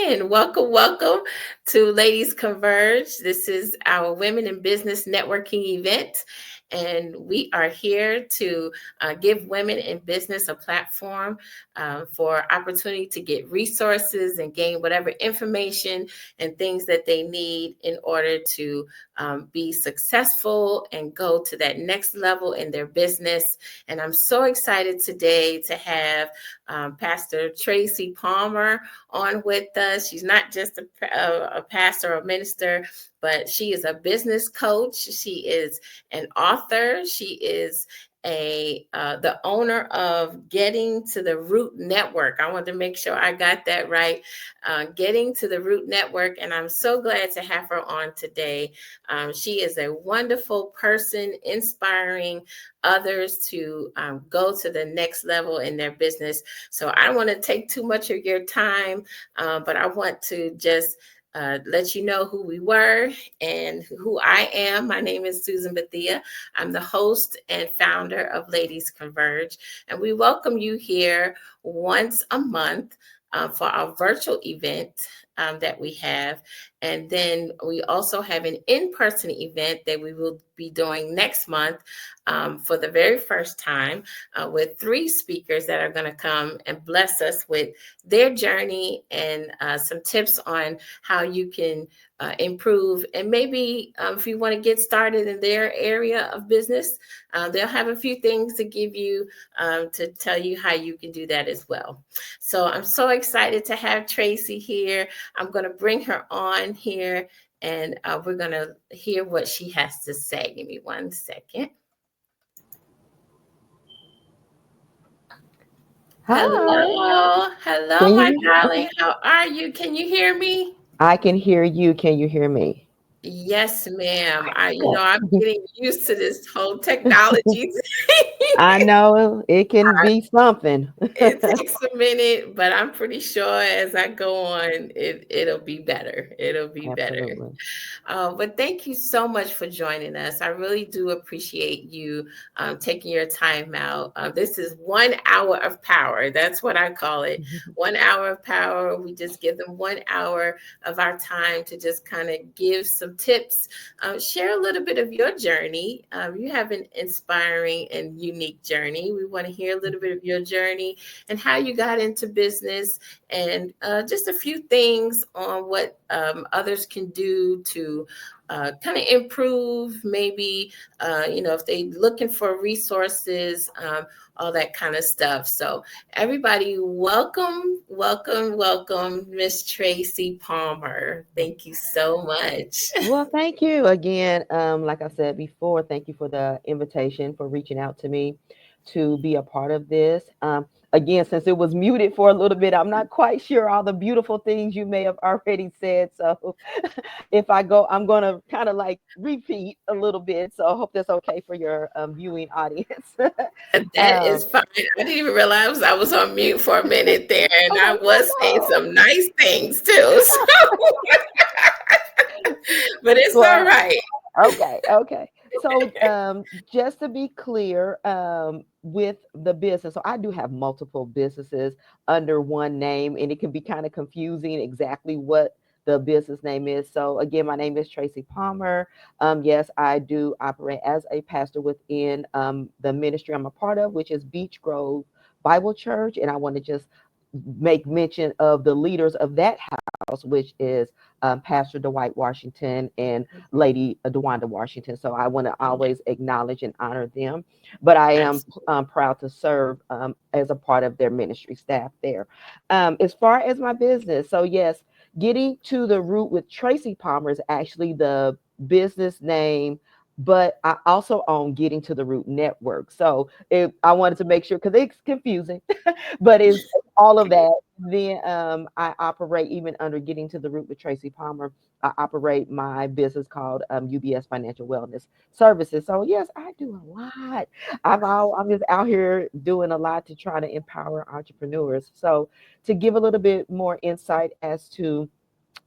in. Welcome to Ladies Converge. This is our Women in Business Networking event, and we are here to give women in business a platform for opportunity to get resources and gain whatever information and things that they need in order to be successful and go to that next level in their business. And I'm so excited today to have Pastor Tracy Palmer on with us. She's not just a pastor or minister, but she is a business coach. She is an author. She is the owner of Getting to the Root Network. I want to make sure I got that right. Getting to the Root Network, and I'm so glad to have her on today. She is a wonderful person, inspiring others to go to the next level in their business. So I don't want to take too much of your time, but I want to just let you know who we were and who I am. My name is J.Bethea. I'm the host and founder of Ladies Converge, and we welcome you here once a month for our virtual event that we have. And then we also have an in-person event that we will be doing next month for the very first time with 3 speakers that are going to come and bless us with their journey and some tips on how you can improve. And maybe if you want to get started in their area of business, they'll have a few things to give you to tell you how you can do that as well. So I'm so excited to have Tracy here. I'm going to bring her on here, and we're going to hear what she has to say. Give me one second. Hi. Hello, Can my you? darling. How are you? Can you hear me? I can hear you. Can you hear me? Yes, ma'am. I'm Okay. getting used to this whole technology. I know it can be something. It takes a minute, but I'm pretty sure as I go on, it'll be better. It'll be better. Absolutely. But thank you so much for joining us. I really do appreciate you taking your time out. This is 1 hour of power. That's what I call it. 1 hour of power. We just give them 1 hour of our time to just kind of give some tips, share a little bit of your journey. You have an inspiring and unique journey. We want to hear a little bit of your journey and how you got into business, and just a few things on what others can do to kind of improve, maybe, if they're looking for resources, all that kind of stuff. So everybody, welcome, Miss Tracy Palmer. Thank you so much. Well, thank you again. Like I said before, thank you for the invitation for reaching out to me to be a part of this. Again, since it was muted for a little bit, I'm not quite sure all the beautiful things you may have already said. So if I go, I'm going to kind of like repeat a little bit. So I hope that's okay for your viewing audience. That um, is fine. I didn't even realize I was on mute for a minute there, and I oh, no, was saying no. some nice things too. But it's all Well, right. okay. So, just to be clear, with the business, so I do have multiple businesses under one name, and it can be kind of confusing exactly what the business name is. So, again, my name is Tracy Palmer. Yes, I do operate as a pastor within the ministry I'm a part of, which is Beach Grove Bible Church, and I want to just make mention of the leaders of that house, which is Pastor Dwight Washington and Lady DeWanda Washington. So I want to always acknowledge and honor them. But I am Absolutely. proud to serve as a part of their ministry staff there. As far as my business, so yes, Getting to the Root with Tracy Palmer is actually the business name. But I also own Getting to the Root Network. So I wanted to make sure because it's confusing, but it's all of that. Then I operate even under Getting to the Root with Tracy Palmer. I operate my business called UBS Financial Wellness Services. So yes, I do a lot. I'm just out here doing a lot to try to empower entrepreneurs. So to give a little bit more insight as to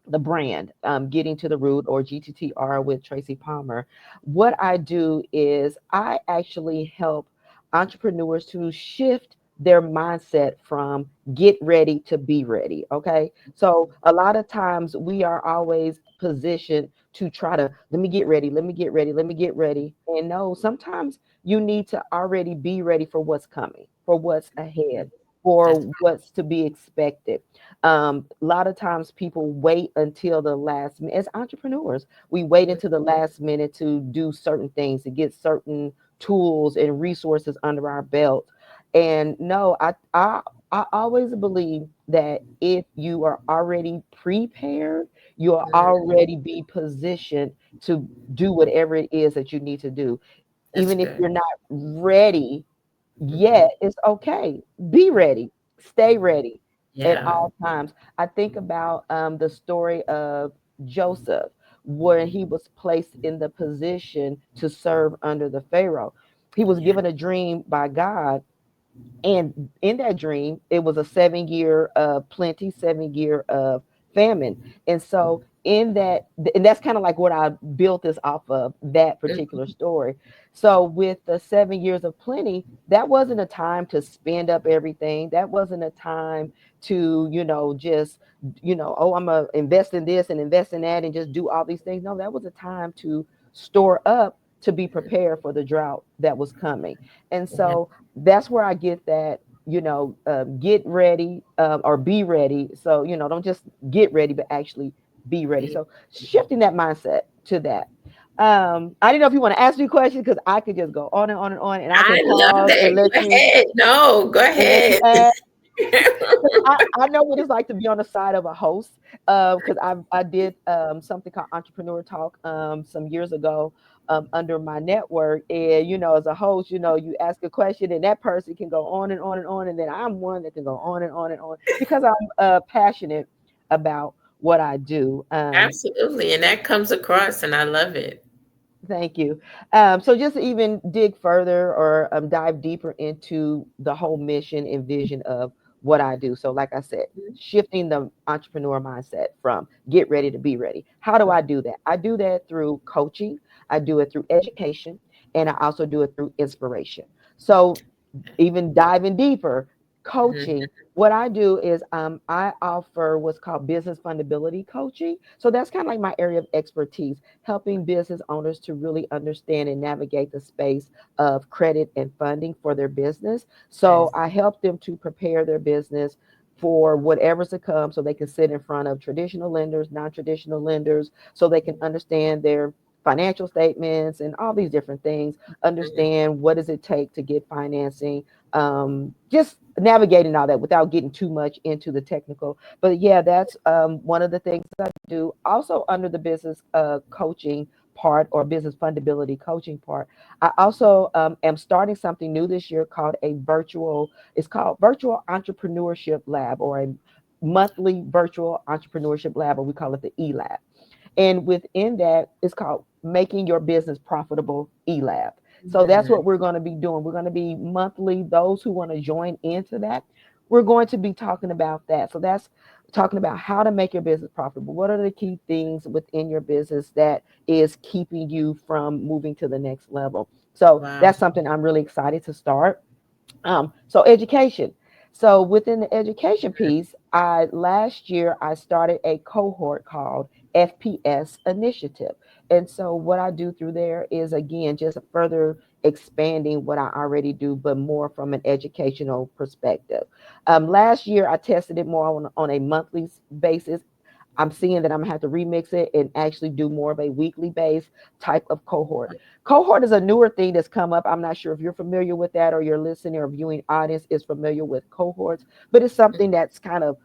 the brand, Getting to the Root or GTTR with Tracy Palmer, what I do is I actually help entrepreneurs to shift their mindset from get ready to be ready. Okay. So a lot of times we are always positioned to try to let me get ready, let me get ready, let me get ready. And no, sometimes you need to already be ready for what's coming, for what's ahead, That's for what's to be expected. A lot of times people wait until the last minute. As entrepreneurs, we wait right. until the last minute to do certain things, to get certain tools and resources under our belt. And no, I always believe that if you are already prepared, you'll Mhm. already be positioned to do whatever it is that you need to do. That's Even if good. you're not ready Mhm. yet, it's okay. Be ready, stay ready at Yeah. all times. I think about the story of Joseph, where he was placed in the position to serve under the Pharaoh. He was Yeah. given a dream by God, and in that dream, it was a 7 year of plenty, 7 year of famine. And so, in that, and that's kind of like what I built this off of that particular Mhm. story. So, with the 7 years of plenty, that wasn't a time to spend up everything. That wasn't a time to, just, oh, I'm going to invest in this and invest in that and just do all these things. No, that was a time to store up to be prepared for the drought that was coming. And Yeah. so, that's where I get that, get ready, or be ready. So, don't just get ready, but actually be ready. Be- So, shifting that mindset to that. I don't know if you want to ask me questions because I could just go on and on and on, and I I can love pause that. Go ahead. No, go and let you ahead. ask. I know what it's like to be on the side of a host, because I did something called Entrepreneur Talk some years ago, under my network. And as a host, you ask a question and that person can go on and on and on, and then I'm one that can go on and on and on because I'm passionate about what I do. Absolutely. And that comes across, and I love it. Thank you. So just to even dig further or dive deeper into the whole mission and vision of what I do. So, like I said, shifting the entrepreneur mindset from get ready to be ready. How do I do that? I do that through coaching, I do it through education, and I also do it through inspiration. So, even diving deeper, Mhm. coaching. What I do is I offer what's called business fundability coaching. So that's kind of like my area of expertise, helping business owners to really understand and navigate the space of credit and funding for their business. So Nice. I help them to prepare their business for whatever's to come so they can sit in front of traditional lenders, non-traditional lenders, so they can understand their financial statements and all these different things, Mhm. understand what does it take to get financing, just navigating all that without getting too much into the technical. But yeah, that's one of the things I do. Also, under the business coaching part or business fundability coaching part, I also am starting something new this year called it's called Virtual Entrepreneurship Lab, or a monthly virtual entrepreneurship lab, or we call it the E-Lab. And within that, it's called Making Your Business Profitable eLab. So that's Mhm. what we're going to be doing. We're going to be monthly. Those who want to join into that, we're going to be talking about that. So that's talking about how to make your business profitable. What are the key things within your business that is keeping you from moving to the next level? So Wow. that's something I'm really excited to start. So education. So within the education piece, I last year I started a cohort called FPS Initiative. And so what I do through there is again just further expanding what I already do, but more from an educational perspective. Last year I tested it more on a monthly basis. I'm seeing that I'm gonna have to remix it and actually do more of a weekly base type of cohort. Cohort is a newer thing that's come up. I'm not sure if you're familiar with that, or your listening or viewing audience is familiar with cohorts, but it's something that's kind of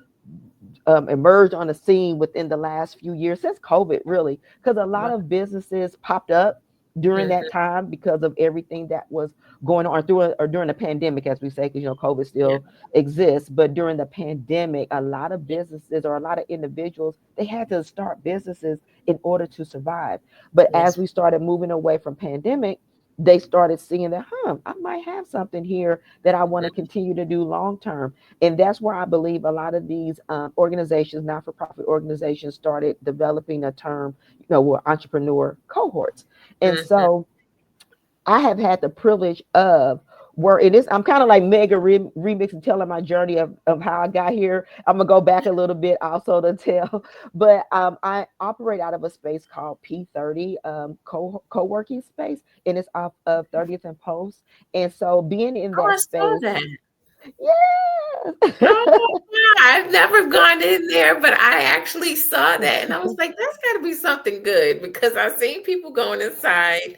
emerged on the scene within the last few years since COVID, really, because a lot Wow. of businesses popped up during that Mhm. time because of everything that was going on through or during the pandemic, as we say, because COVID Yeah. still exists. But during the pandemic, a lot of businesses or a lot of individuals, they had to start businesses in order to survive. But as Yes. we started moving away from pandemic, they started seeing that, I might have something here that I want to continue to do long term. And that's where I believe a lot of these organizations, not-for-profit organizations, started developing a term, were entrepreneur cohorts. And Mhm. so I have had the privilege of work. And this, I'm kind of like mega remixing, telling my journey of how I got here. I'm gonna go back a little bit also to tell, but I operate out of a space called P30 co-working space, and it's off of 30th and Post. And so being in Oh, that I saw space, that. yes. Oh, wow. I've never gone in there, but I actually saw that and I was like, that's got to be something good because I've seen people going inside.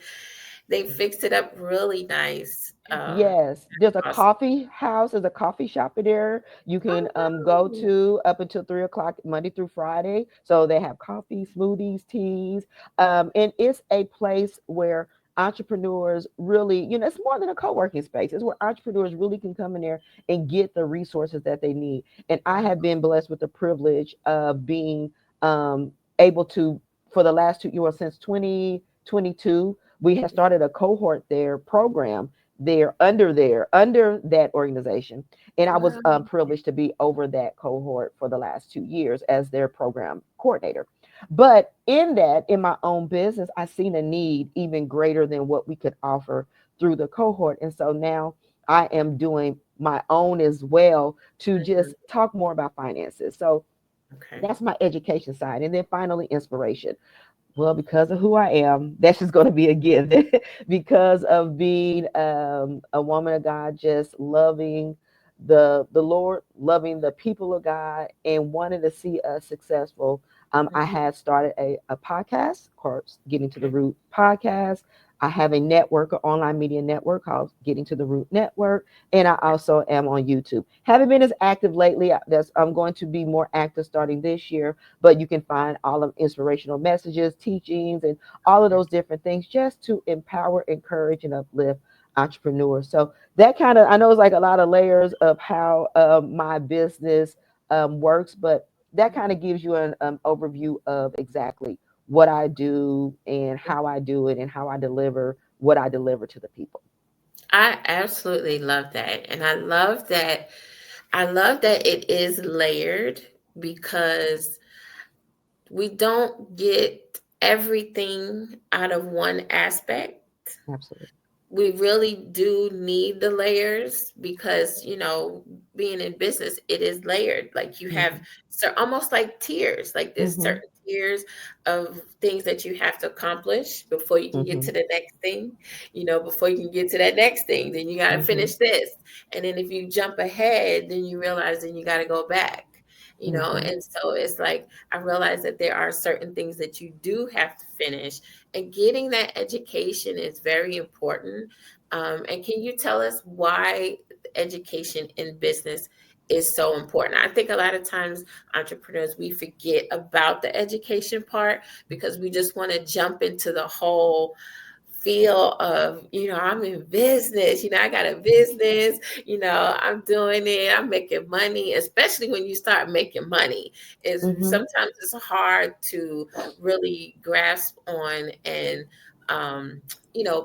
They fixed it up really nice. Yes, there's a Awesome. coffee house. There's a coffee shop in there you can go Oh, to up until 3 o'clock Monday through Friday. So they have coffee, smoothies, teas, and it's a place where entrepreneurs really, it's more than a co-working space. It's where entrepreneurs really can come in there and get the resources that they need. And I wow. have been blessed with the privilege of being able to, for the last 2 years, since 2022, we have started a cohort there program under that organization, and I was Wow. privileged to be over that cohort for the last 2 years as their program coordinator. But in my own business, I seen a need even greater than what we could offer through the cohort, and so now I am doing my own as well to Mhm. just talk more about finances. So Okay. that's my education side, and then finally inspiration. Well, because of who I am, that's just going to be a given. Because of being a woman of God, just loving the Lord, loving the people of God, and wanting to see us successful. I Mhm. had started a podcast, of course, Getting to the Okay. Root podcast. I have a network, an online media network called Getting to the Root Network, and I also am on YouTube. Haven't been as active lately. I'm going to be more active starting this year, but you can find all of inspirational messages, teachings, and all of Okay. those different things just to empower, encourage, and uplift entrepreneurs. So that kind of, I know it's like a lot of layers of how my business works, but that kind Mhm. of gives you an overview of exactly what I do and how I do it and how I deliver what I deliver to the people. I absolutely love that. And I love that it is layered because we don't get everything out of one aspect. Absolutely. We really do need the layers because being in business, it is layered. Like you have, Hmm. so almost like tiers, like there's Hmm. certain tiers of things that you have to accomplish before you can get Hmm. to the next thing. Before you can get to that next thing, then you got to Hmm. finish this, and then if you jump ahead, then you realize then you got to go back. Hmm. And so it's like I realize that there are certain things that you do have to finish, and getting that education is very important. And can you tell us why education in business is so important? I think a lot of times entrepreneurs, we forget about the education part because we just want to jump into the whole feel of, I'm in business, I got a business, I'm doing it, I'm making money, especially when you start making money. Is Hmm. sometimes it's hard to really grasp on and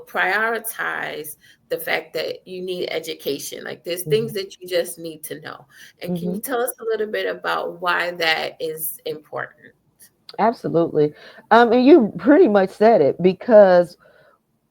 prioritize the fact that you need education. Like there's things Hmm. that you just need to know. And can you Hmm. tell us a little bit about why that is important? Absolutely. And you pretty much said it, because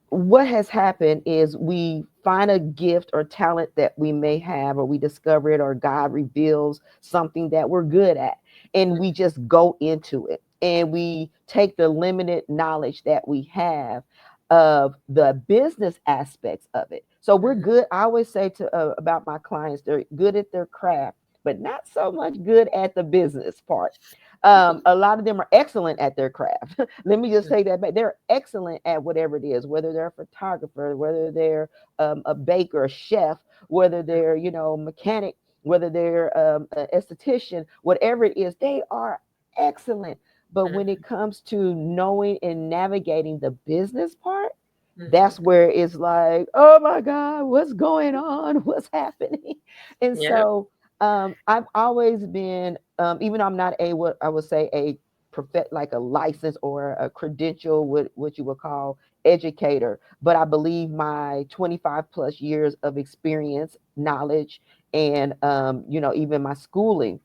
what has happened is we find a gift or talent that we may have, or we discover it, or God reveals something that we're good at, and we just go into it, and we take the limited knowledge that we have of the business aspects of it. So we're Mhm, good. I always say to about my clients, they're good at their craft, but not so much good at the business part. A lot of them are excellent at their craft. Let me just mhm, say that, but they're excellent at whatever it is, whether they're a photographer, whether they're a baker, a chef, whether they're, mechanic, whether they're an esthetician, whatever it is, they are excellent. But when mhm, it comes to knowing and navigating the business part, mhm. that's where it's like, oh my God, what's going on? What's happening? And Yep. so I've always been, even though I'm not a, what I would say, a like a license or a credential, what you would call educator, but I believe my 25 plus years of experience, knowledge, and even my schooling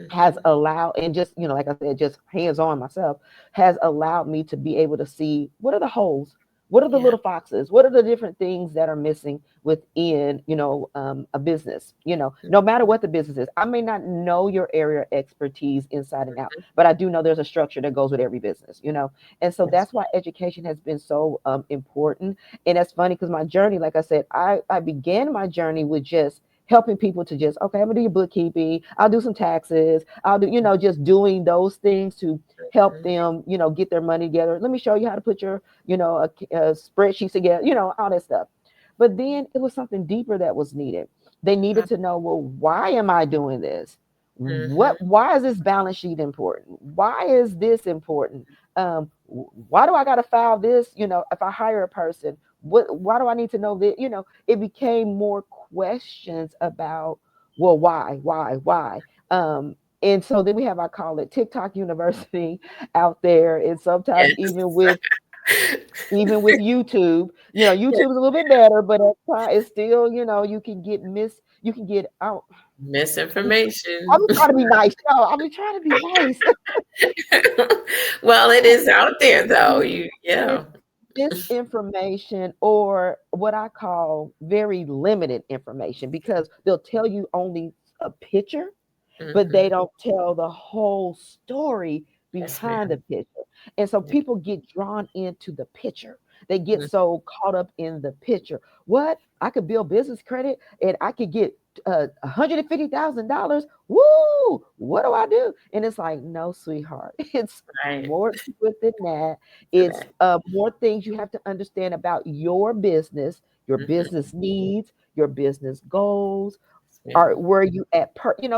has Mhm, allowed, and just, like I said, just hands on myself, has allowed me to be able to see what are the holes, What are the Yeah. little foxes? What are the different things that are missing within, a business? No matter what the business is, I may not know your area of expertise inside and out, but I do know there's a structure that goes with every business. And so Yes. that's why education has been so important. And that's funny because my journey, like I said, I began my journey with just helping people to just, okay, I'm gonna do your bookkeeping, I'll do some taxes, I'll do, just doing those things to help Mhm. them, get their money together. Let me show you how to put your, a spreadsheet together, all that stuff. But then it was something deeper that was needed. They needed to know, well, why am I doing this? Mhm. Why is this balance sheet important? Why is this important? Why do I got to file this? If I hire a person, why do I need to know that? It became more questions about, well, why? And so then we have, I call it TikTok University out there. And sometimes Yes. even with YouTube, Yeah. YouTube is a little bit better, but it's still, you can get out. Misinformation. I'm trying to be nice, y'all. I'm trying to be nice. Well, it is out there though. Yeah. It's misinformation, or what I call very limited information, because they'll tell you only a picture, but they Mhm. don't tell the whole story Yes, behind the ma'am. picture. And so Yeah. people get drawn into the picture. They get Mhm. so caught up in the picture. What? I could build business credit and I could get $150,000. Woo! What do I do? And it's like, no, sweetheart. It's Right. more to it than that. To It's that. more things you have to understand about your Mhm. business needs, your business goals, Yeah. or where you at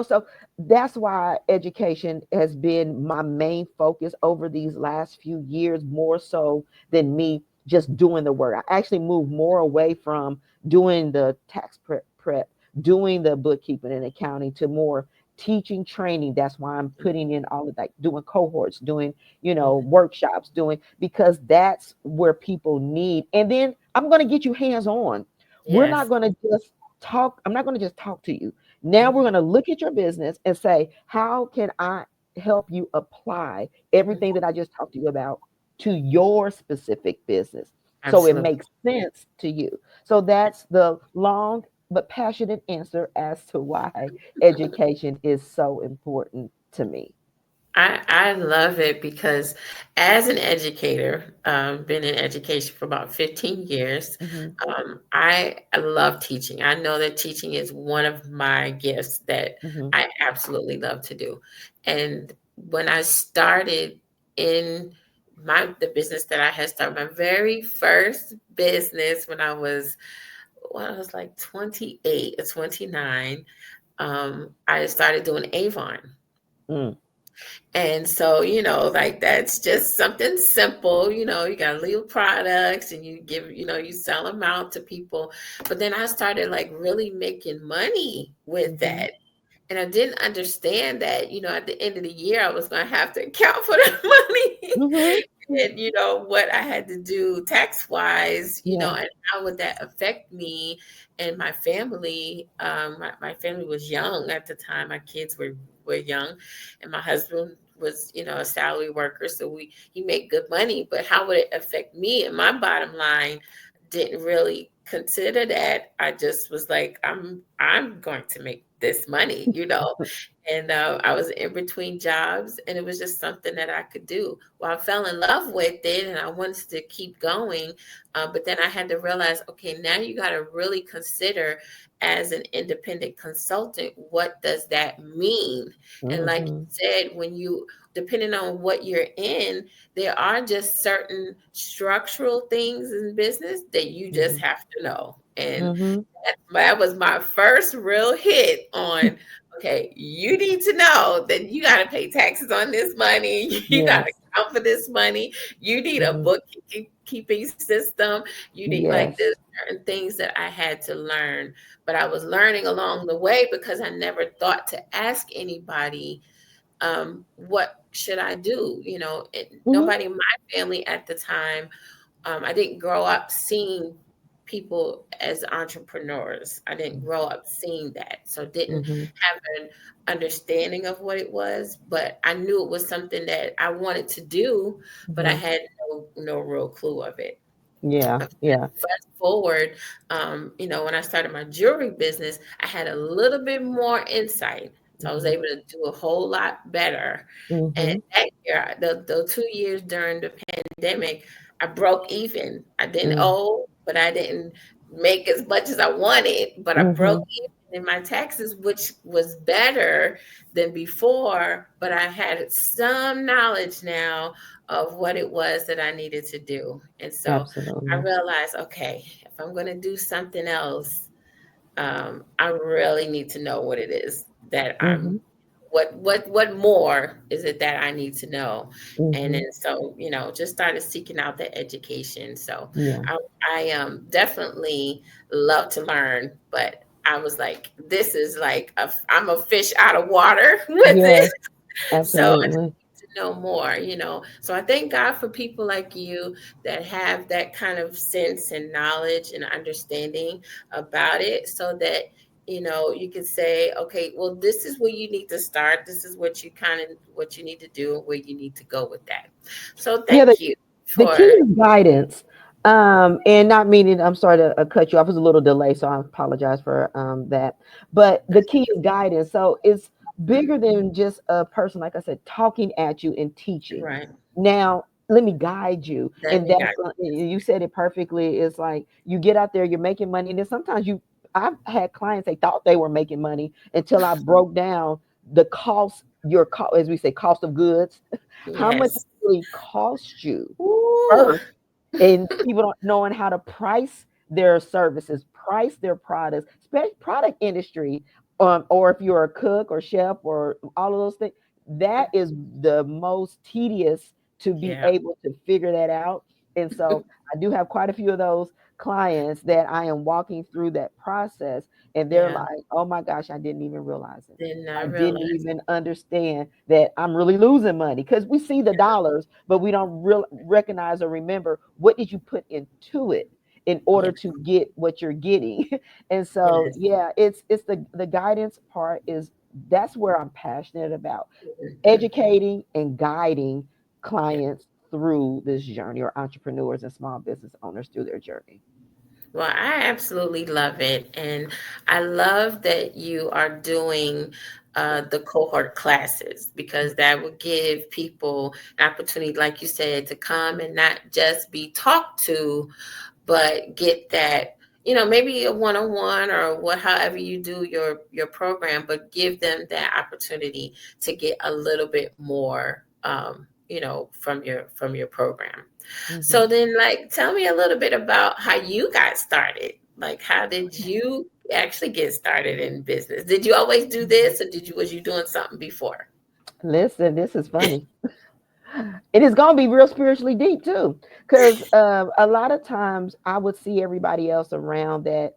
so that's why education has been my main focus over these last few years, more so than me just doing the work. I actually moved more away from doing the tax prep, doing the bookkeeping and accounting, to more teaching, training. That's why I'm putting in all of that, doing cohorts, doing Mhm. workshops, doing, because that's where people need. And then I'm going to get you hands on. We're not Yes. going to just talk. I'm not going to just talk to you. Now we're Mhm. going to look at your business and say, how can I help you apply Mhm. everything that I just talked to you about to your specific business so it Absolutely. makes sense to you? So that's the long but passionate answer as to why education is so important to me. I love it because as an educator, been in education for about 15 years, Hmm. I love teaching. I know that teaching is one of my gifts that Hmm. I absolutely love to do. And when I started in the business that I had started, my very first business when I was like 28 or 29, I started doing Avon. Mm. And so, like that's just something simple. You got little products and you give, you sell them out to people. But then I started like really making money with Hmm. that. And I didn't understand that, at the end of the year, I was going to have to account for the money Hmm. and, what I had to do tax wise, Yeah. and how would that affect me and my family. My family was young at the time. My kids were young and my husband was, a salary worker. So he made good money, but how would it affect me and my bottom line? Didn't really consider that. I just was like, I'm going to make this money, And I was in between jobs, and it was just something that I could do. Well, I fell in love with it, and I wanted to keep going. But then I had to realize, okay, now you got to really consider, as an independent consultant, what does that mean? And like you Hmm. said, depending on what you're in, there are just certain structural things in business that you just Hmm. have to know. And Hmm. that was my first real hit on, okay, you need to know that you got to pay taxes on this money. You got to Yes. account for this money. You need a Hmm. bookkeeping system. You need, like, there's Yes. certain things that I had to learn, but I was learning along the way because I never thought to ask anybody, what should I do? And Hmm. nobody in my family at the time, I didn't grow up seeing people as entrepreneurs. I didn't grow up seeing that. So didn't Hmm. have an understanding of what it was, but I knew it was something that I wanted to do, but I Hmm. had no real clue of it. Yeah. Yeah. Fast forward, when I started my jewelry business, I had a little bit more insight. So I was Hmm. able to do a whole lot better. And Hmm. that year, the 2 years during the pandemic, I broke even. I didn't Hmm. owe, but I didn't make as much as I wanted, but I broke Hmm. even in my taxes, which was better than before. But I had some knowledge now of what it was that I needed to do. And so I Absolutely. realized, okay, if I'm going to do something else, I really need to know what it is that Hmm. what more is it that I need to know? And Hmm. then so, just started seeking out the education. So Yeah. I definitely love to learn, but I was like, this is like I'm a fish out of water with it. Yes. So I just Absolutely. need to know more. So I thank God for people like you that have that kind of sense and knowledge and understanding about it so that you can say, okay, well, this is where you need to start. This is what you need to do and where you need to go with that. So Yeah. thank you The key for is guidance. And not meaning, I'm sorry to cut you off. It was a little delay, so I apologize for that. But the key is guidance. So it's bigger than just a person, like I said, talking at you and teaching. right. Now, let me guide you. Let And me guide. you said it perfectly. It's like you get out there, you're making money. And then sometimes I've had clients, they thought they were making money until I broke down the cost, as we say, cost of goods, how much it Yes. really costs you Ooh, first, and people don't knowing how to price their services, price their products, especially product industry, or if you're a cook or chef or all of those things, that is the most tedious to be yeah. able to figure that out. And so I do have quite a few of those clients that I am walking through that process, and they're Yeah. like, "Oh my gosh, I didn't even realize it. Did I not didn't realize. even understand that I'm really losing money," because we see the dollars, but we don't recognize or remember what did you put into it in Yeah. order to get what you're getting. And so, Yes. yeah, it's the guidance part is that's where I'm passionate about Mhm. educating and guiding Yeah. clients through this journey, or entrepreneurs and small business owners through their journey. Well, I absolutely love it. And I love that you are doing the cohort classes because that will give people an opportunity, like you said, to come and not just be talked to, but get that, maybe a one-on-one or however you do your program, but give them that opportunity to get a little bit more, from your program. Mhm. So then, like, tell me a little bit about how you got started. Like, how did you actually get started in business? Did you always do this, or was you doing something before? Listen, this is funny. It is gonna be real spiritually deep too, because a lot of times I would see everybody else around that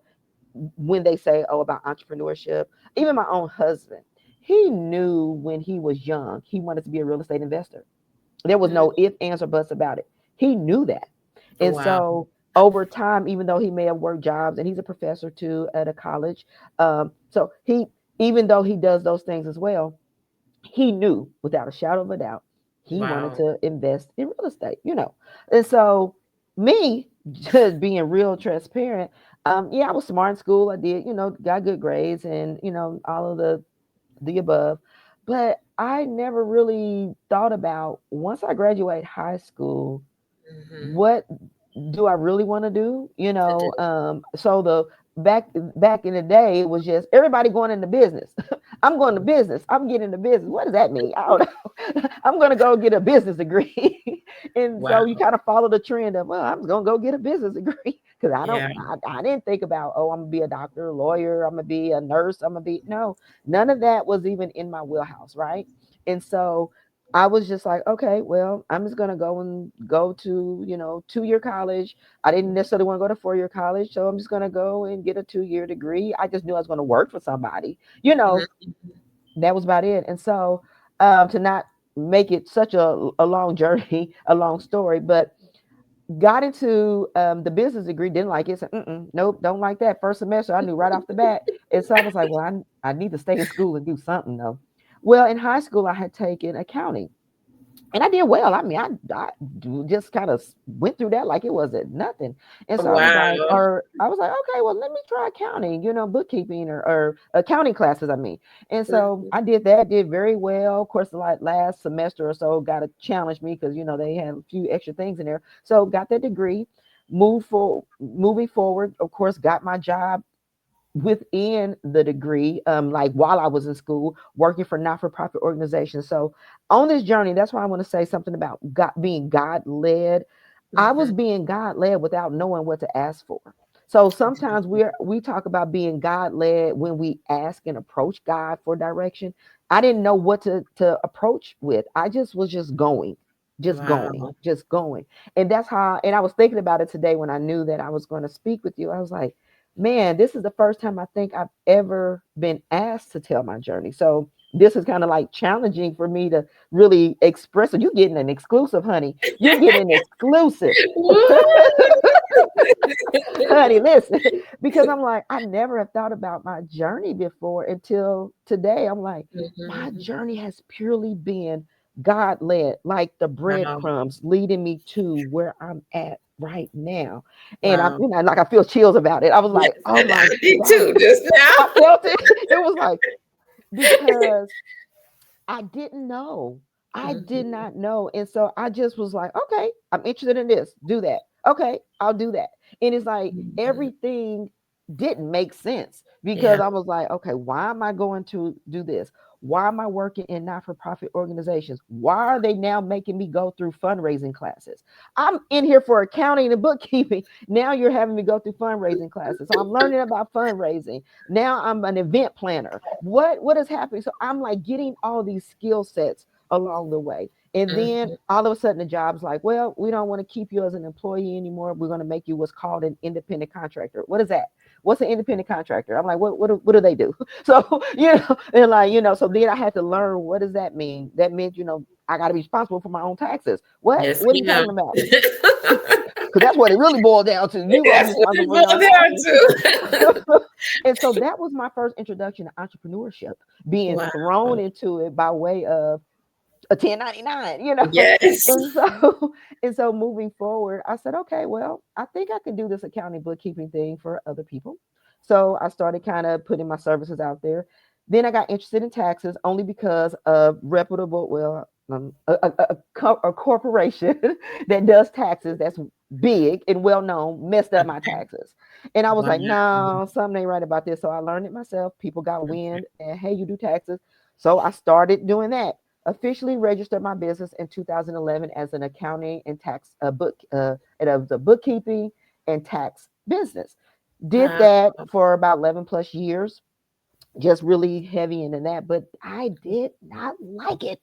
when they say, "Oh, about entrepreneurship," even my own husband, he knew when he was young he wanted to be a real estate investor. There was Mm, no if, ands, or buts about it. He knew that, and wow. so over time, even though he may have worked jobs, and he's a professor too at a college, so he even though he does those things as well, he knew without a shadow of a doubt he wanted Wow. to invest in real estate. And so me just being real transparent, yeah, I was smart in school. I did, got good grades, and all of the above, but I never really thought about, once I graduate high school, Hmm. what do I really want to do? To do. So the back in the day, it was just everybody going into business. I'm going to business. I'm getting into business. What does that mean? I don't know. I'm going to go get a business degree. And Wow. so you kind of follow the trend of, well, I'm going to go get a business degree because Yeah. I didn't think about, oh, I'm going to be a doctor, a lawyer, I'm going to be a nurse, I'm going to be, no, none of that was even in my wheelhouse. Right. And so I was just like, okay, well, I'm just gonna go to, 2-year college. I didn't necessarily want to go to 4-year college, so I'm just gonna go and get a 2-year degree. I just knew I was gonna work for somebody. Mhm. That was about it. And so, to not make it such a long journey, a long story, but got into the business degree, didn't like it. Said, nope, don't like that. First semester, I knew right off the bat. And so I was like, well, I need to stay in school and do something though. Well, in high school, I had taken accounting. and I did well. I mean, I just kind of went through that like it wasn't nothing. And so I was like, Wow. or I was like, okay, well, let me try accounting, bookkeeping or accounting classes. I mean, and so Mhm. I did that, did very well. Of course, like last semester or so, got to challenge me because they had a few extra things in there. So got that degree, moving forward. Of course, got my job within the degree, like while I was in school, working for not-for-profit organizations. So on this journey, that's why I want to say something about God, being God led. I was Mhm. being God led without knowing what to ask for. So sometimes we talk about being God led when we ask and approach God for direction. I didn't know what to approach with. I just was Wow. just going. And that's how, and I was thinking about it today when I knew that I was going to speak with you. I was like, man, this is the first time I think I've ever been asked to tell my journey. So this is kind of like challenging for me to really express it. You're getting an exclusive, honey. You're getting an exclusive. Honey, listen, because I'm like, I never have thought about my journey before until today. I'm like, my Mhm. journey has purely been God led, like the Wow. breadcrumbs leading me to where I'm at right now. And I'm, Wow. like I feel chills about it. I was Yes, like, oh my I did God. too just I now. felt it. It was like, because I didn't know. I did Mhm. not know. And so I just was like, okay, I'm interested in this. Do that. Okay, I'll do that. And it's like Mhm. everything didn't make sense because Yeah. I was like, okay, why am I going to do this? Why am I working in not for profit organizations? Why are they now making me go through fundraising classes? I'm in here for accounting and bookkeeping. Now you're having me go through fundraising classes. So I'm learning about fundraising. Now I'm an event planner. What is happening? So I'm like getting all these skill sets along the way. And then Mhm. all of a sudden the job's like, well, we don't want to keep you as an employee anymore. We're going to make you what's called an independent contractor. What is that? What's an independent contractor? I'm like, what do they do? So, and like, so then I had to learn, what does that mean? That means, I got to be responsible for my own taxes. What? Yes, What are you ma'am. talking about? Because that's what it really boiled down to. You gonna be That's what responsible it for your own boiled down taxes. to. And so that was my first introduction to entrepreneurship, being Wow. thrown into it by way of a 1099. Yes. And so and so moving forward, I said, okay, well, I think I can do this accounting bookkeeping thing for other people. So I started kind of putting my services out there. Then I got interested in taxes only because of reputable, well, a corporation that does taxes that's big and well known messed up my taxes. And I was Wow. like, no, something ain't right about this. So I learned it myself. People got wind and hey, you do taxes. So I started doing that. Officially registered my business in 2011 as an accounting and tax book. It was a bookkeeping and tax business. Did Wow. that for about 11 plus years, just really heavy into that, but I did not like it.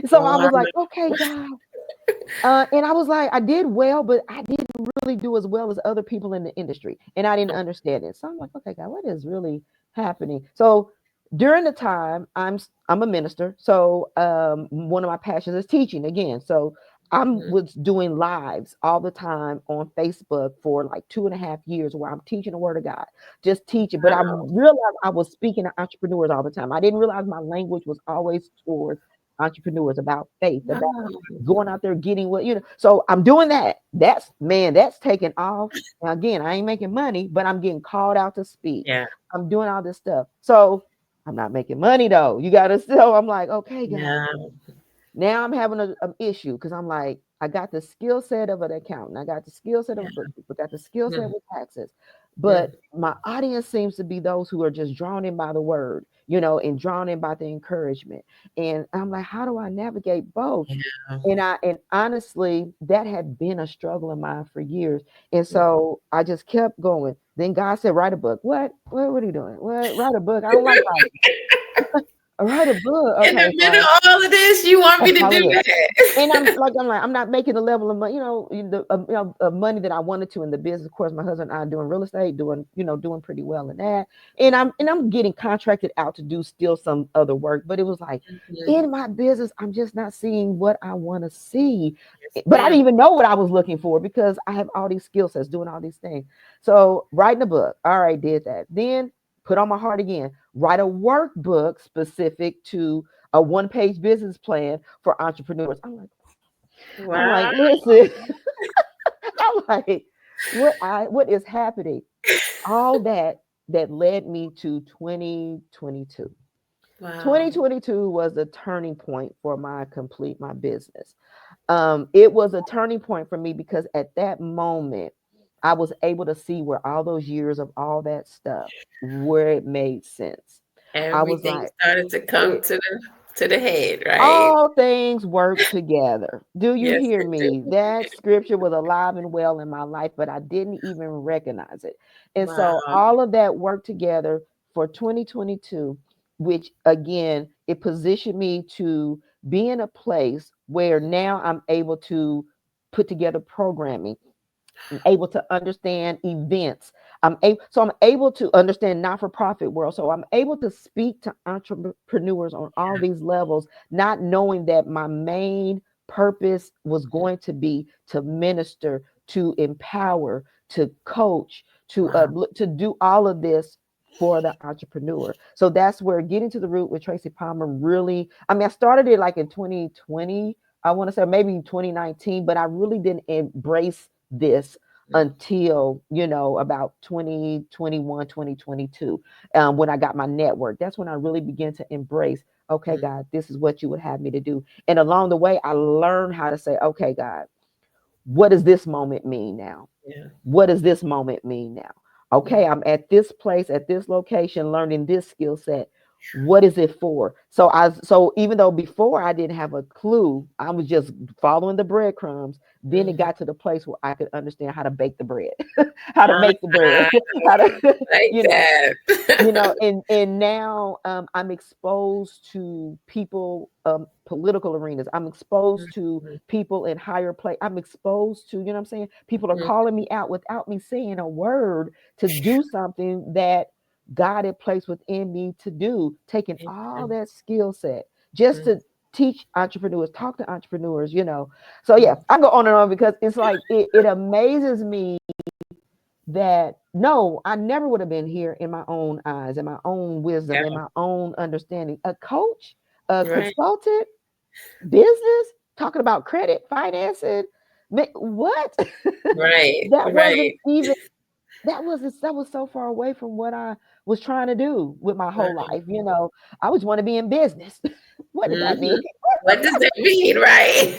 So I Wow. was like, okay, God. And I was like, I did well, but I didn't really do as well as other people in the industry. And I didn't understand it. So I'm like, okay, God, what is really happening? So during the time, I'm a minister. So one of my passions is teaching again. So I'm Mhm. was doing lives all the time on Facebook for like 2.5 years where I'm teaching the word of God, just teaching. But I Wow. realized I was speaking to entrepreneurs all the time. I didn't realize my language was always towards entrepreneurs, about faith, about Wow. going out there getting what. So I'm doing that. That's taking off. Now again, I ain't making money, but I'm getting called out to speak. Yeah. I'm doing all this stuff. So I'm not making money though. You gotta still, I'm like, okay, God. Yeah. Now I'm having an issue because I'm like, I got the skill set of an accountant. I got the skill set of a Yeah. bookkeeper, got the skill set Mm, with taxes. mm. But my audience seems to be those who are just drawn in by the word, and drawn in by the encouragement. And I'm like, how do I navigate both? Yeah. And honestly, that had been a struggle of mine for years. And Mm. so I just kept going. Then God said, write a book. What are you doing? What? Write a book. I don't like writing. Write a book. In the Okay, middle fine. of all of this, you want me to All do of this. that? And I'm not making the level of money, of money that I wanted to in the business. Of course, my husband and I are doing real estate, doing pretty well in that. And I'm getting contracted out to do still some other work. But it was like Mhm. in my business, I'm just not seeing what I want to see. Yes, But I didn't ma'am. even know what I was looking for because I have all these skill sets doing all these things. So writing a book, all right, did that. Then put on my heart again, write a workbook specific to a one-page business plan for entrepreneurs. I'm like, I'm like, Wow. listen, I'm like, what is happening? All that led me to 2022. Wow. 2022 was the turning point for my business. It was a turning point for me because at that moment, I was able to see where all those years of all that stuff, where it made sense. I was Everything like, started to come it, to the head, right? all things work together. Do you Yes, hear it do. me? That scripture was alive and well in my life, but I didn't even recognize it. And so Wow. all of that worked together for 2022, which again, it positioned me to be in a place where now I'm able to put together programming. I'm able to understand events. I'm able to understand not-for-profit world. So I'm able to speak to entrepreneurs on all these levels, not knowing that my main purpose was going to be to minister, to empower, to coach, Wow. to do all of this for the entrepreneur. So that's where getting to the root with Tracy Palmer really, I mean, I started it like in 2020, I want to say maybe 2019, but I really didn't embrace this until about 2021, 2022, when I got my network. That's when I really began to embrace, okay, Mm, God, this is what you would have me to do. And along the way I learned how to say, okay, God, what does this moment mean now? yeah. What does this moment mean now? Mm, Okay, I'm at this place, at this location, learning this skill set. What is it for? So even though before I didn't have a clue, I was just following the breadcrumbs. Then it mhm. got to the place where I could understand how to bake the bread, how to I make the bread, how to, like you know, that. and now I'm exposed to people, political arenas. I'm exposed to Mhm, people in higher place. I'm exposed to, what I'm saying, people are mhm. calling me out without me saying a word to do something that God had placed within me to do, taking all Amen. that skill set just Mm, to teach entrepreneurs, talk to entrepreneurs. So yeah, mm. I go on and on because it's like it amazes me that no, I never would have been here in my own eyes, in my own wisdom, Yeah, in my own understanding. A coach, a right, consultant, business, talking about credit, financing. What? right, That wasn't right, even that was so far away from what I was trying to do with my whole right. life. I was want to be in business. What did that mean? Mhm. What does that mean, right?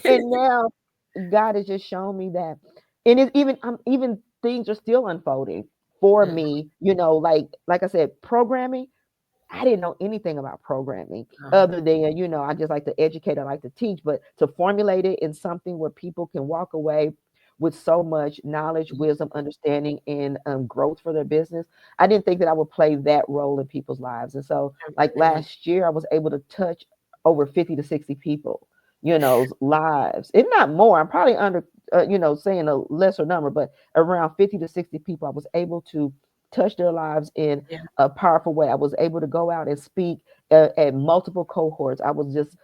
And now God has just shown me that, and it's even things are still unfolding for Mhm. me. Like I said, programming. I didn't know anything about programming Oh, other than, I just like to educate, I like to teach, but to formulate it in something where people can walk away with so much knowledge, mhm. wisdom, understanding, and growth for their business. I didn't think that I would play that role in people's lives. And so, like Mm, last year, I was able to touch over 50 to 60 people, lives. If not more, I'm probably saying a lesser number, but around 50 to 60 people, I was able to touch their lives in yeah, a powerful way. I was able to go out and speak at multiple cohorts. I was just,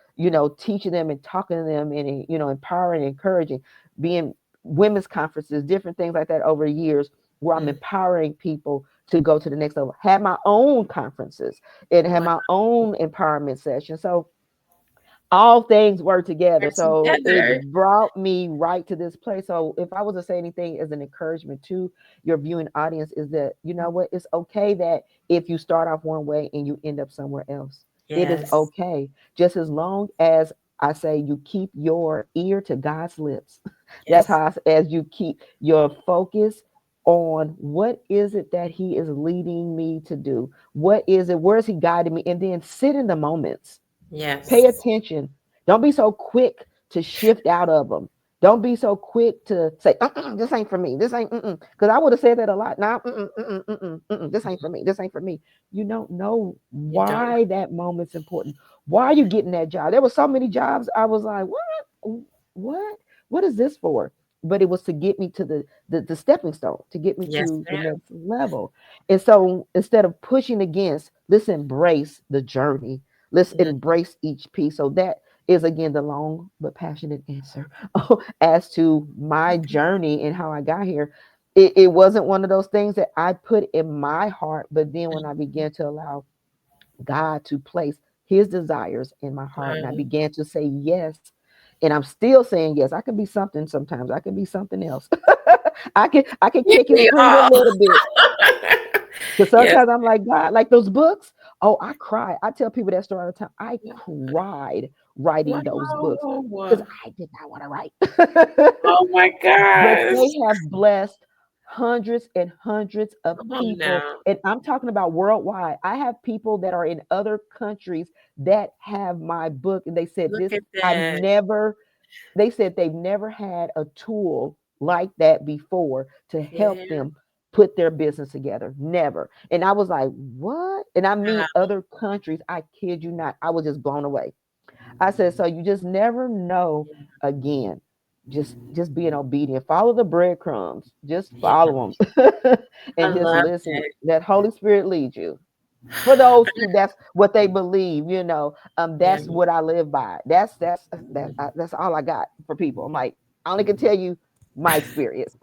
teaching them and talking to them and, empowering, encouraging, being women's conferences, different things like that over years where I'm mm. empowering people to go to the next level. Had my own conferences and had Wow, my own empowerment session. So all things work together. we're So it together. brought me right to this place. So if I was to say anything as an encouragement to your viewing audience, is that, what, it's okay that if you start off one way and you end up somewhere else. It is Yes, okay. Just as long as I say you keep your ear to God's lips. That's yes, how as you keep your focus on what is it that he is leading me to do? What is it? Where is he guiding me? And then sit in the moments. Pay yes. attention. Don't be so quick to shift out of them. Don't be so quick to say, this ain't for me. This ain't, because I would have said that a lot. Now, this ain't for me. This ain't for me. You don't know You don't why that moment's important. Why are you getting that job? There were so many jobs. I was like, what? What? What is this for? But it was to get me to the stepping stone, to get me Yes, to the ma'am. next level. And so instead of pushing against, let's embrace the journey. Let's Mm, embrace each piece. So that is again the long but passionate answer as to my journey and how I got here. It wasn't one of those things that I put in my heart, but then when I began to allow God to place his desires in my heart and I wow. began to say yes, And I'm still saying yes. I can be something sometimes. I can be something else. I can Yeah, kick and we scream a all. little bit. Because Yes. sometimes I'm like, God, like those books. Oh, I cry. I tell people that story all the time. I cried writing those books because Wow. I did not want to write. Oh my But gosh. they have blessed hundreds and hundreds of Come on people. now. And I'm talking about worldwide. I have people that are in other countries that have my book, and they said Look this, at I've that. never, they said they've never had a tool like that before to help Yeah. them put their business together. Never. And I was like, what? And I mean, other countries, I kid you not, I was just blown away. I said, so you just never know. Again, just being obedient. Follow the breadcrumbs. Just Yeah. follow them I and just love listen. that. Let Holy Spirit lead you. For those who that's what they believe, Yeah. that's what I live by. That's all I got for people. I'm like, I only can tell you my experience.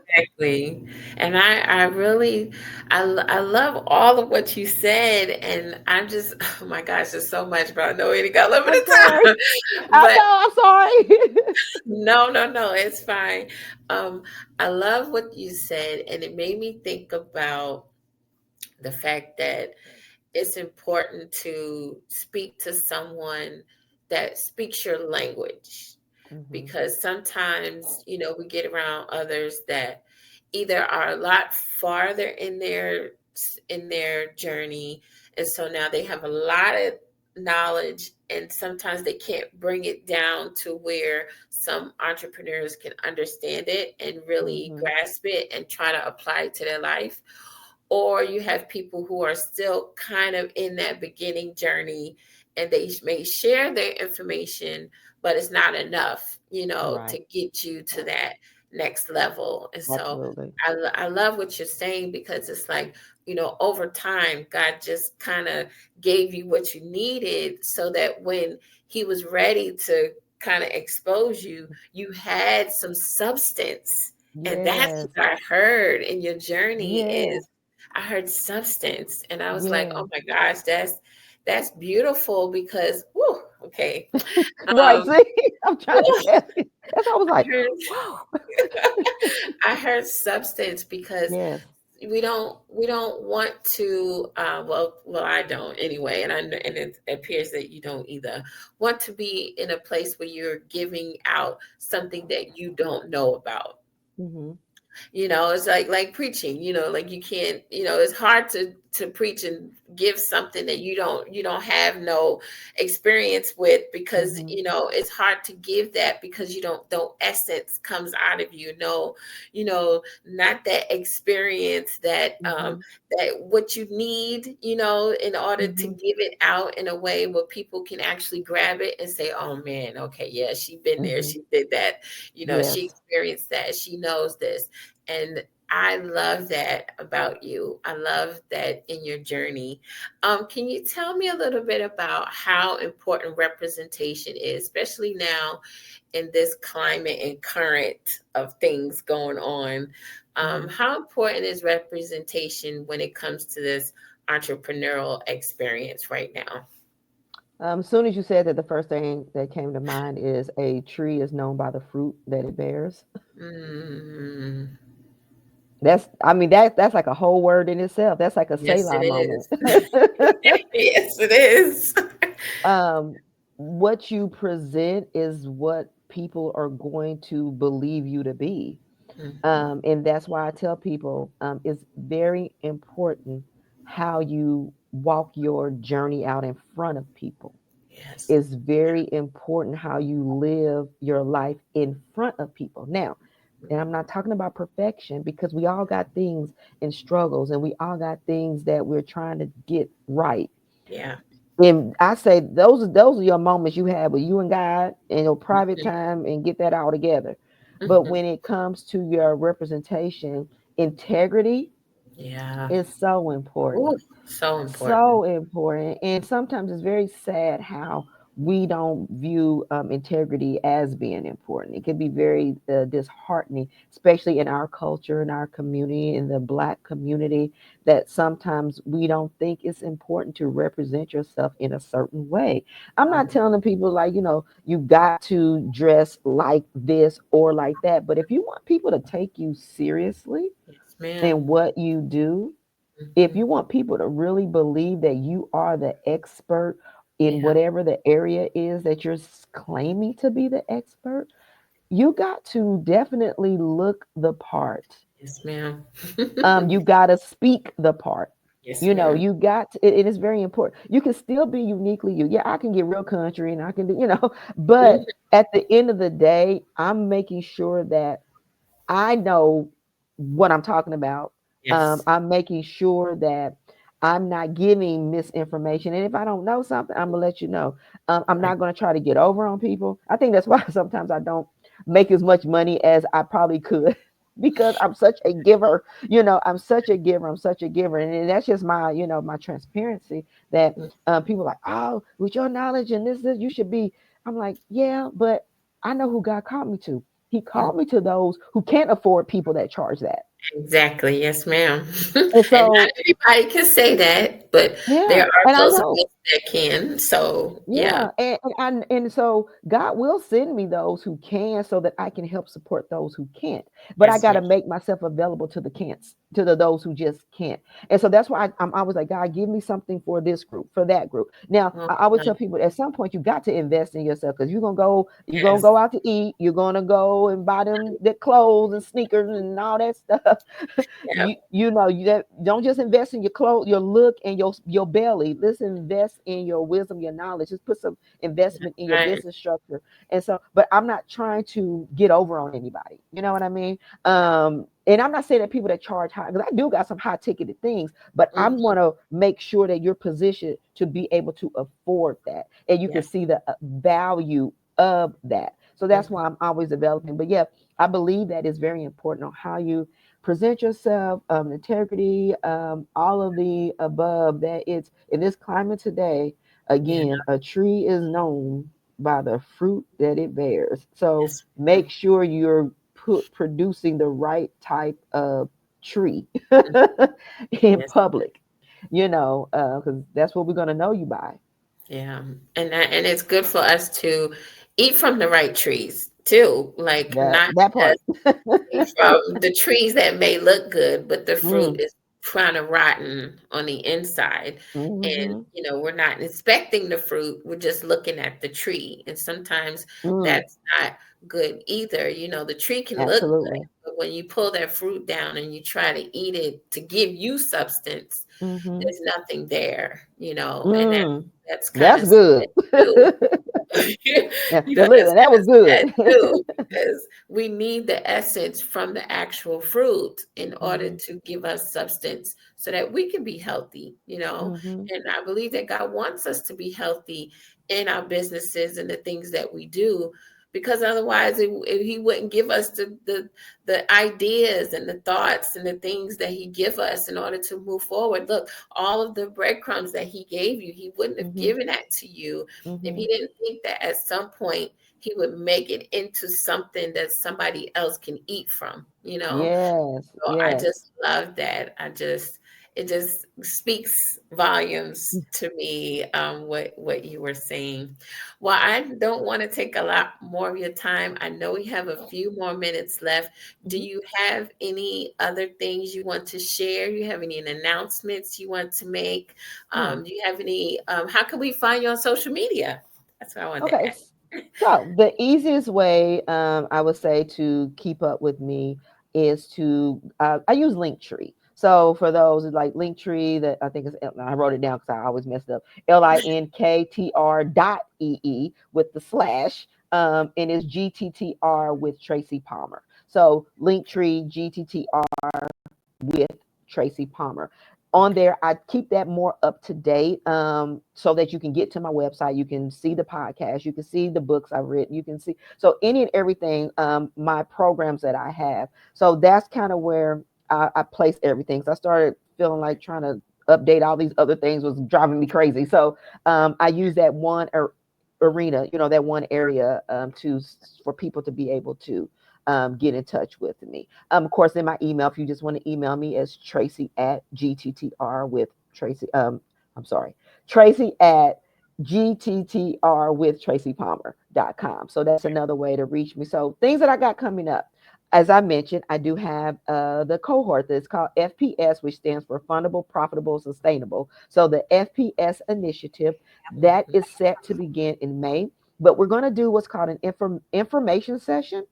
Exactly. And I really, I love all of what you said. And I'm just, oh my gosh, there's so much, but I know we ain't got I'm limited sorry. time. I But know. I'm sorry. no, no, no, it's fine. Um, I love what you said. And it made me think about the fact that it's important to speak to someone that speaks your language, Hmm. because sometimes we get around others that either are a lot farther in their journey, and so now they have a lot of knowledge, and sometimes they can't bring it down to where some entrepreneurs can understand it and really Hmm. grasp it and try to apply it to their life. Or you have people who are still kind of in that beginning journey, and they may share their information, but it's not enough, to Right. get you to that next level. And so Absolutely. I love what you're saying, because it's like, over time, God just kind of gave you what you needed so that when He was ready to kind of expose you, you had some substance. And that's Yes. what I heard in your journey Yes. is I heard substance, and I was like, Yes. "Oh my gosh, that's beautiful." Because, whew, okay, Right. um, See, I'm trying to whew, tell you. That's why I was I like, heard, wow. I heard substance, because Yes. we don't want to. Well, I don't anyway, and and it appears that you don't either. Want to be in a place where you're giving out something that you don't know about. Hmm. It's like preaching. Like you can't, it's hard to preach and give something that you don't have no experience with, because Hmm. it's hard to give that, because you don't, the essence comes out of you. No, not that experience, Hmm. that what you need, in order to Hmm. give it out in a way where people can actually grab it and say, oh man, okay, yeah, she been there, Hmm. she did that, she Yes. experienced that, she knows this. And I love that about you. I love that in your journey. Can you tell me a little bit about how important representation is, especially now in this climate and current of things going on? Hmm. How important is representation when it comes to this entrepreneurial experience right now? As soon as you said that, the first thing that came to mind is a tree is known by the fruit that it bears. Mm, I mean, that's like a whole word in itself. That's like a yes, it Selah moment. is. Yes, it is. um, what you present is what people are going to believe you to be. Mhm. And that's why I tell people it's very important how you walk your journey out in front of people. Yes. It's very important how you live your life in front of people. Now, and I'm not talking about perfection, because we all got things and struggles, and we all got things that we're trying to get right. Yeah. And I say those are your moments you have with you and God in your private Mhm. time and get that all together. But Mhm. when it comes to your representation, integrity Yeah. is so Ooh, important. so important. So important. And sometimes it's very sad how we don't view integrity as being important. It can be very disheartening, especially in our culture, in our community, in the Black community, that sometimes we don't think it's important to represent yourself in a certain way. I'm not Mhm. telling people like, you got to dress like this or like that, but if you want people to take you seriously Yes, ma'am. in what you do, if Hmm. you want people to really believe that you are the expert in Yeah. whatever the area is that you're claiming to be the expert, you got to definitely look the part. Yes, ma'am. You got to speak the part. Yes, ma'am. You got to, it is very important. You can still be uniquely you. Yeah, I can get real country and I can do, but Mhm. at the end of the day, I'm making sure that I know what I'm talking about. Yes. I'm making sure that I'm not giving misinformation. And if I don't know something, I'm gonna let you know. I'm Right. not gonna try to get over on people. I think that's why sometimes I don't make as much money as I probably could because I'm such a giver. I'm such a giver. I'm such a giver, and that's just my, my transparency. That Mm. people are like, oh, with your knowledge and this, you should be. I'm like, yeah, but I know who God called me to. He Mm. called me to those who can't afford people that charge that. Exactly. Yes, ma'am. And And not so, everybody can say that, but there yeah, are and I those of know. us that can. So, yeah. Yeah, and so God will send me those who can, so that I can help support those who can't. But I Yes, got ma'am. to make myself available to the can'ts, to the those who just can't. And so that's why I'm always like, God, give me something for this group, for that group. Now, Oh, I always my. tell people at some point you got to invest in yourself, because you're gonna Yes. go out to eat, you're gonna go and buy them the clothes and sneakers and all that stuff. Yeah. Don't just invest in your clothes, your look, and your belly. Let's invest in your wisdom, your knowledge. Just put some investment in your Right. business structure. And so, but I'm not trying to get over on anybody. You know what I mean? And I'm not saying that people that charge high, because I do got some high ticketed things, but I Mhm. want to make sure that you're positioned to be able to afford that, and you can Yes. see the value of that. So that's Mhm. why I'm always developing. But yeah, I believe that is very important on how you present yourself, integrity, all of the above. That it's in this climate today. Yeah. Again, a tree is known by the fruit that it bears. So Yes, make ma'am. sure you're producing the right type of tree Mhm. in Yes. public. Because that's what we're gonna know you by. Yeah. And it's good for us to eat from the right trees too. Like not That part. just from the trees that may look good, but the fruit Mm, is kind of rotten on the inside. And, mm-hmm, we're not inspecting the fruit, we're just looking at the tree. And sometimes mm, that's not good either. The tree can look good, absolutely. but when you pull that fruit down and you try to eat it to give you substance, Mm-hmm. there's nothing there, and Mm, that's kind that's of good. sad too. Yeah, That's listen, that kind was of good. sad too, because we need the essence from the actual fruit in order Mm-hmm, to give us substance so that we can be healthy, mm-hmm, And I believe that God wants us to be healthy in our businesses and the things that we do, because otherwise He wouldn't give us the ideas and the thoughts and the things that He give us in order to move forward. Look, all of the breadcrumbs that He gave you, He wouldn't have mm-hmm, given that to you if mm-hmm. He didn't think that at some point He would make it into something that somebody else can eat from. Yes, So I yes. just love that. It just speaks volumes to me, what you were saying. Well, I don't want to take a lot more of your time. I know we have a few more minutes left. Do Mm-hmm. you have any other things you want to share? You have any announcements you want to make? Hmm. Do you have any, how can we find you on social media? That's what I wanted to Okay. ask. So the easiest way, I would say, to keep up with me is to I use Linktree. So for those like Linktree, that I think is, I wrote it down because I always messed up. LINKTR.ee with the slash, and it's GTTR with Tracy Palmer. So Linktree GTTR with Tracy Palmer. On there, I keep that more up to date, so that you can get to my website. You can see the podcast, you can see the books I've written, you can see so any and everything, my programs that I have. So that's kind of where I place everything. So I started feeling like trying to update all these other things was driving me crazy. So I use that one arena, that one area, for people to be able to get in touch with me. Of course, in my email, if you just want to email me, as Tracy at GTTR with Tracy. I'm sorry, Tracy at GTTR with TracyPalmer.com. So that's another way to reach me. So things that I got coming up. As I mentioned, I do have the cohort that's called FPS, which stands for Fundable, Profitable, Sustainable. So the FPS initiative that Mhm. is set to begin in May. But we're going to do what's called an information session,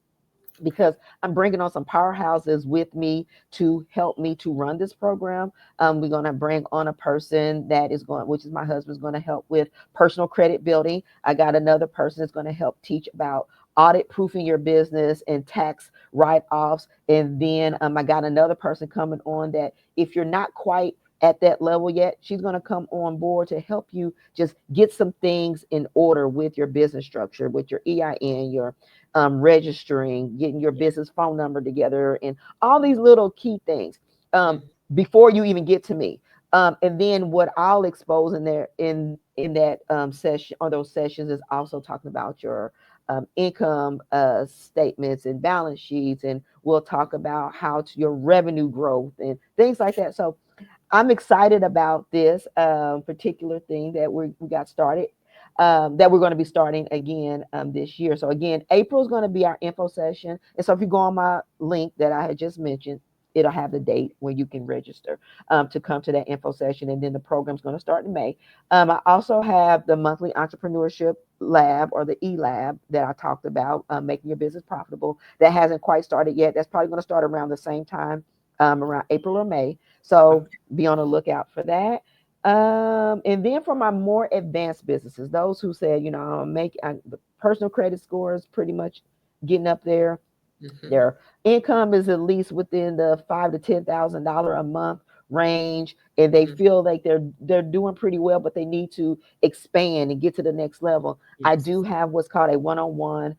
because I'm bringing on some powerhouses with me to help me to run this program. We're going to bring on a person that is going, which is my husband's going to help with personal credit building. I got another person that's going to help teach about audit proofing your business and tax write-offs. And then I got another person coming on that, if you're not quite at that level yet, she's going to come on board to help you just get some things in order with your business structure, with your EIN, your registering, getting your business phone number together, and all these little key things Mhm. before you even get to me. And then what I'll expose in there in that session, or those sessions, is also talking about your income statements and balance sheets, and we'll talk about how to your revenue growth and things like that. So I'm excited about this particular thing that we got started, that we're going to be starting again this year. So again, April is going to be our info session. And so if you go on my link that I had just mentioned, it'll have the date where you can register to come to that info session. And then the program's going to start in May. I also have the monthly entrepreneurship lab, or the e-lab, that I talked about, making your business profitable. That hasn't quite started yet. That's probably going to start around the same time, around April or May. So Okay. be on the lookout for that. And then for my more advanced businesses, those who said, the personal credit score is pretty much getting up there. Mhm. Their income is at least within the $5,000 to $10,000 a month range, and they Mhm. feel like they're doing pretty well, but they need to expand and get to the next level. I do Yes. have what's called a one-on-one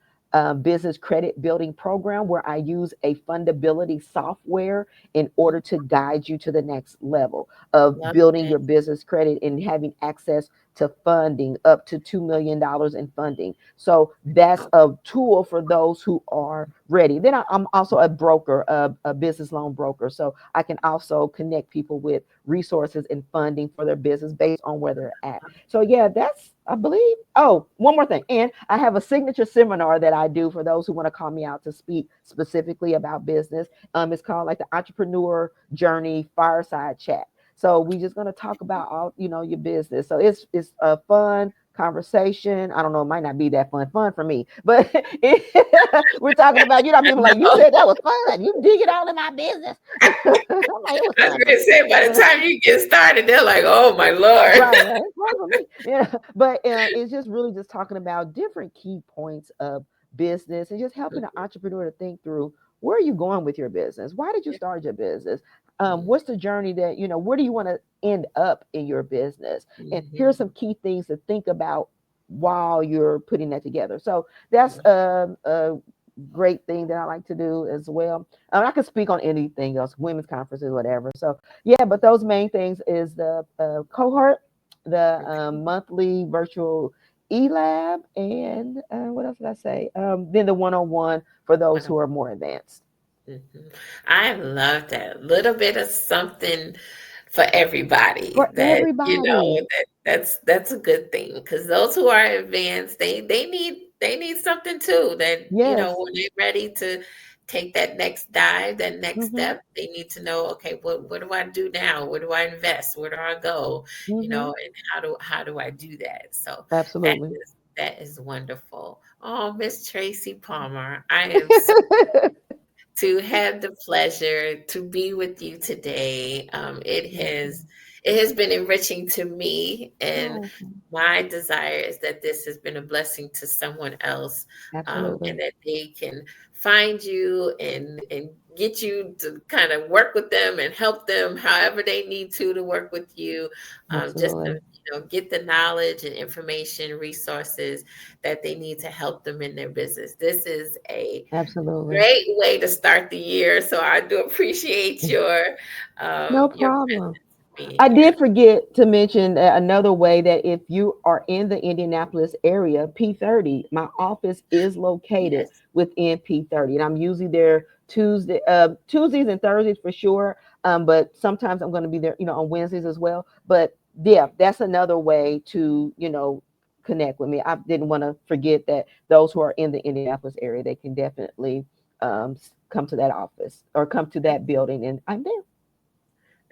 business credit building program, where I use a fundability software in order to guide you to the next level of Love building that. your business credit and having access to funding up to $2 million in funding. So that's a tool for those who are ready. Then I'm also a broker, a business loan broker. So I can also connect people with resources and funding for their business based on where they're at. So yeah, that's, I believe. Oh, one more thing. And I have a signature seminar that I do for those who want to call me out to speak specifically about business. It's called like the Entrepreneur Journey Fireside Chat. So we just going to talk about all, your business. So it's a fun conversation. I don't know, it might not be that fun for me, but we're talking about, I people like, you know. said that was fun. You dig it all in my business. I'm like, it was I was fun for going to me. say, by the time you get started, they're like, "Oh my Lord." Right, right. It's fun for me. Yeah. But it's just really just talking about different key points of business, and just helping an entrepreneur to think through, where are you going with your business? Why did you start your business? Mhm. What's the journey that, where do you want to end up in your business? And here's some Mhm. key things to think about while you're putting that together. So that's Mhm. a great thing that I like to do as well. I could speak on anything else, women's conferences, whatever. So yeah, but those main things is the cohort, the monthly virtual e-lab, and what else did I say? Then the one-on-one for those who are more advanced. Mhm. I love that. Little bit of something for everybody, For that, everybody. that's a good thing, because those who are advanced, they need something too, that, Yes. when they're ready to take that next dive, that next Mm-hmm. step, they need to know, okay, what do I do now? Where do I invest? Where do I go? Mm-hmm. And how do I do that? So that Absolutely. is wonderful. Oh, Miss Tracy Palmer, I am so to have the pleasure to be with you today. It has been enriching to me, and Oh, my desire is that this has been a blessing to someone else, and absolutely. that they can find you and get you to kind of work with them and help them however they need to work with you, just to Absolutely. get the knowledge and information, resources that they need to help them in their business. This is a Absolutely. great way to start the year. So I do appreciate your No your problem. being I here. did forget to mention another way that if you are in the Indianapolis area, P30, my office is located Yes. within P30, and I'm usually there Tuesdays and Thursdays for sure. But sometimes I'm going to be there, on Wednesdays as well. But yeah, that's another way to, connect with me. I didn't want to forget that those who are in the Indianapolis area, they can definitely come to that office or come to that building, and I'm there.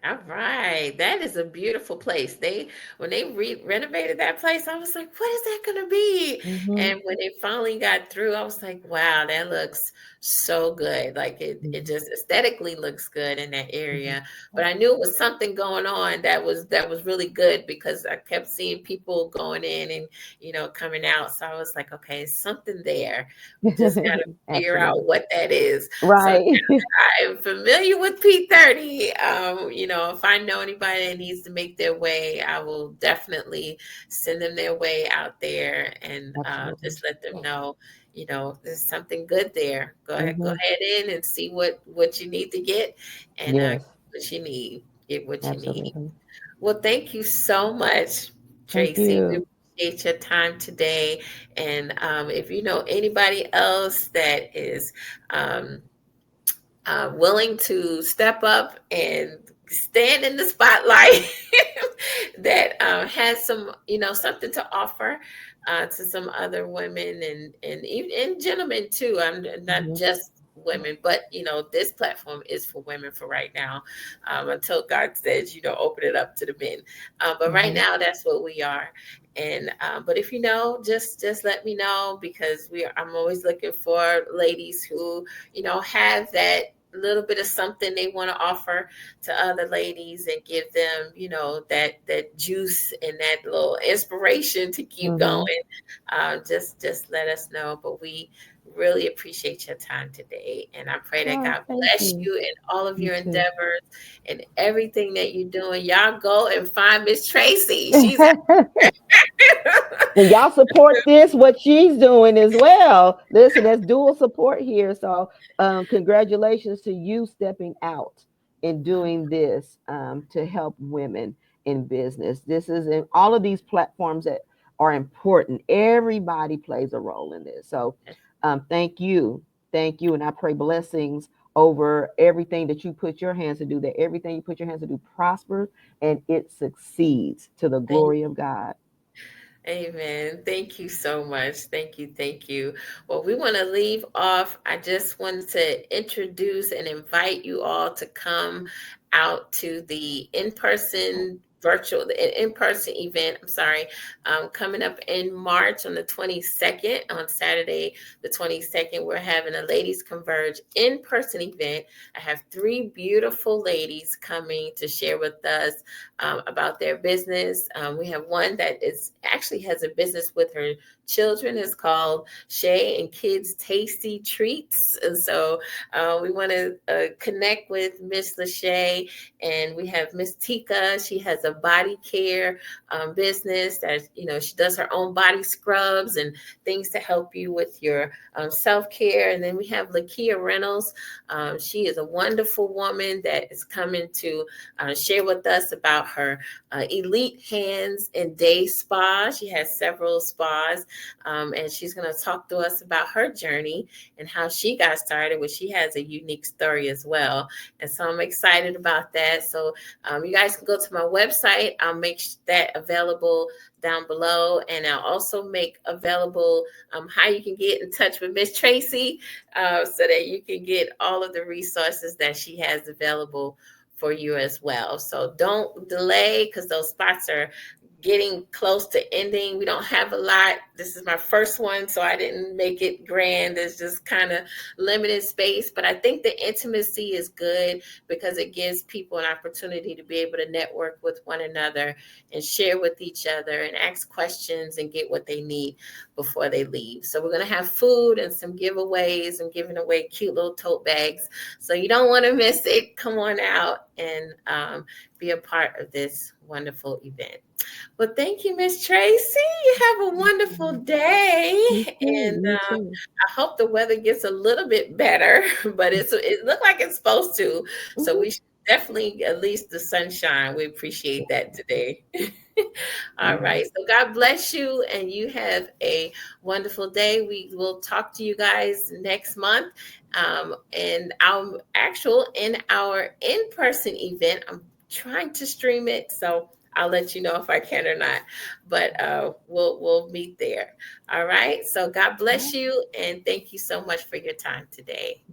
All right, that is a beautiful place. They when they renovated that place, I was like, "What is that going to be?" Hmm. And when it finally got through, I was like, "Wow, that looks so good!" Like it Hmm. just aesthetically looks good in that Hmm. area. But I knew it was something going on that was really good because I kept seeing people going in and coming out. So I was like, "Okay, it's something there. We just got to figure out Absolutely. what that is." So Right. I'm familiar with P30. If I know anybody that needs to make their way, I will definitely send them their way out there and Absolutely. just let them know, there's something good there. Go Hmm. ahead in and see what you need to get, and Yes, what you need. Get what you need. absolutely. Well, thank you so much, Thank Tracy. We you. appreciate your time today. And if you know anybody else that is um, willing to step up and stand in the spotlight that has some something to offer to some other women and even and gentlemen too. I'm not Hmm. just women, but this platform is for women for right now, until God says open it up to the men, but right Hmm. now that's what we are. And but if just let me know, because I'm always looking for ladies who have that little bit of something they want to offer to other ladies and give them, that juice and that little inspiration to keep Hmm. going. Just let us know. But we really appreciate your time today, and I pray that Oh, God thank bless you. you in all of You your too. endeavors and everything that you're doing. Y'all go and find Miss Tracy. She's And y'all support this, what she's doing as well. Listen, there's dual support here. So congratulations to you stepping out and doing this to help women in business. This is in all of these platforms that are important. Everybody plays a role in this. So thank you. Thank you. And I pray blessings over everything that you put your hands to do, that everything you put your hands to do prospers and it succeeds to the glory of God. Amen. Thank you so much. Thank you. Thank you. Well, we want to leave off. I just wanted to introduce and invite you all to come out to the the in-person event. I'm sorry, coming up in March on the 22nd, on Saturday, the 22nd, we're having a Ladies Converge in-person event. I have three beautiful ladies coming to share with us about their business. We have one that is actually has a business with her children. It's called Shay and Kids Tasty Treats. And so we want to connect with Miss Lachey, and we have Miss Tika. She has a body care business that she does her own body scrubs and things to help you with your self care. And then we have Lakia Reynolds. She is a wonderful woman that is coming to share with us about her Elite Hands and Day Spa. She has several spas, and she's going to talk to us about her journey and how she got started, which she has a unique story as well. And so I'm excited about that. So you guys can go to my website. I'll make that available down below, and I'll also make available how you can get in touch with Miss Tracy, so that you can get all of the resources that she has available for you as well. So don't delay, because those spots are getting close to ending. We don't have a lot. This is my first one, so I didn't make it grand. There's just kind of limited space, but I think the intimacy is good because it gives people an opportunity to be able to network with one another and share with each other and ask questions and get what they need before they leave. So we're going to have food and some giveaways and giving away cute little tote bags. So you don't want to miss it. Come on out and be a part of this wonderful event. Well, thank you, Miss Tracy. You have a wonderful You day, too. and You too. I hope the weather gets a little bit better. But it looked like it's supposed to, so Mhm. we should definitely at least the sunshine. We appreciate that today. All Mhm. right. So God bless you and you have a wonderful day. We will talk to you guys next month. And our actual in our in-person event, I'm trying to stream it. So I'll let you know if I can or not. But we'll meet there. All right. So God bless you and thank you so much for your time today.